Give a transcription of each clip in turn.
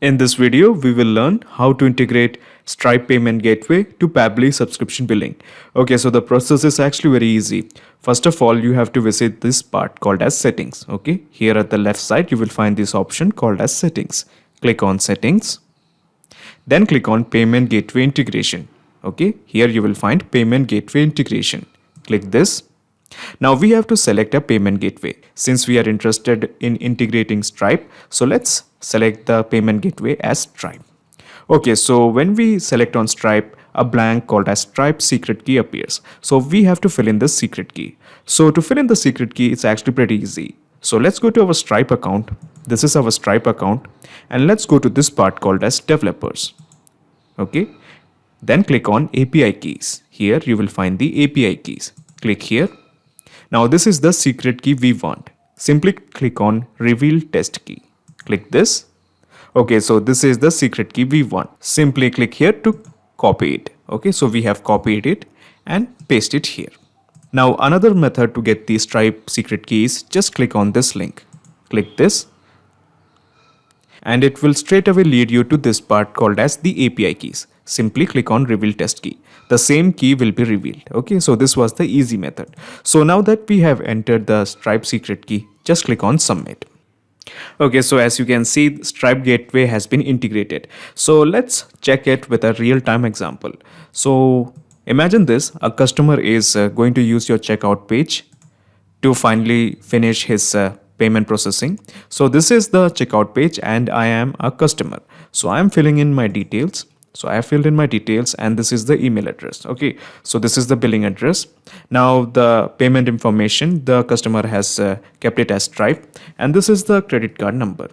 In this video, we will learn how to integrate Stripe Payment Gateway to Pabbly subscription billing. Okay, so the process is actually very easy. First of all, you have to visit this part called as settings. Okay, here at the left side, you will find this option called as settings. Click on settings, then click on payment gateway integration. Okay, here you will find payment gateway integration. Click this. Now we have to select a payment gateway. Since we are interested in integrating Stripe, so let's select the payment gateway as Stripe. Okay, so when we select on Stripe, a blank called as Stripe secret key appears. So we have to fill in the secret key. So to fill in the secret key, it's actually pretty easy. So let's go to our Stripe account. This is our Stripe account, and let's go to this part called as developers. Okay, then click on API keys. Here you will find the API keys. Click here. Now this is the secret key we want. Simply click on reveal test key. Click this. Okay, so this is the secret key we want. Simply click here to copy it. Okay, so we have copied it and paste it here. Now another method to get the Stripe secret key is just click on this link. Click this and it will straight away lead you to this part called as the API keys. Simply click on reveal test key. The same key will be revealed. Okay, so this was the easy method. So now that we have entered the Stripe secret key, just click on submit. Okay, so as you can see, Stripe Gateway has been integrated. So let's check it with a real-time example. So imagine this, a customer is going to use your checkout page to finally finish his payment processing. So this is the checkout page and I am a customer. So I am filling in my details. So I have filled in my details and this is the email address. Okay, so this is the billing address. Now the payment information, the customer has kept it as Stripe, and this is the credit card number.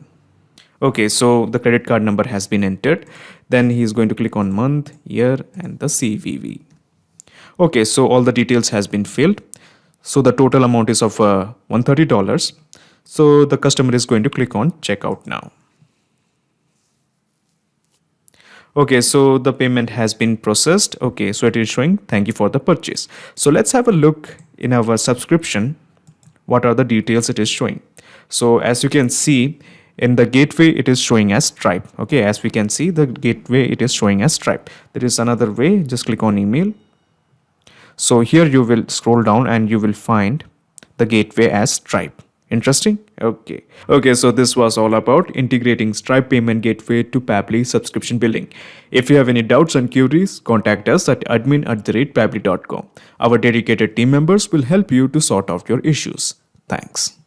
Okay, so the credit card number has been entered. Then he is going to click on month, year and the CVV. Okay, so all the details has been filled. So the total amount is of $130. So the customer is going to click on checkout now. Okay, so the payment has been processed. Okay, so it is showing thank you for the purchase. So let's have a look in our subscription. What are the details it is showing? So as you can see in the gateway, it is showing as Stripe. Okay, as we can see the gateway, it is showing as Stripe. There is another way, just click on email. So here you will scroll down and you will find the gateway as Stripe. Interesting? Okay, so this was all about integrating Stripe Payment Gateway to Pabbly subscription billing. If you have any doubts and queries, contact us at admin@pabbly.com. Our dedicated team members will help you to sort out your issues. Thanks.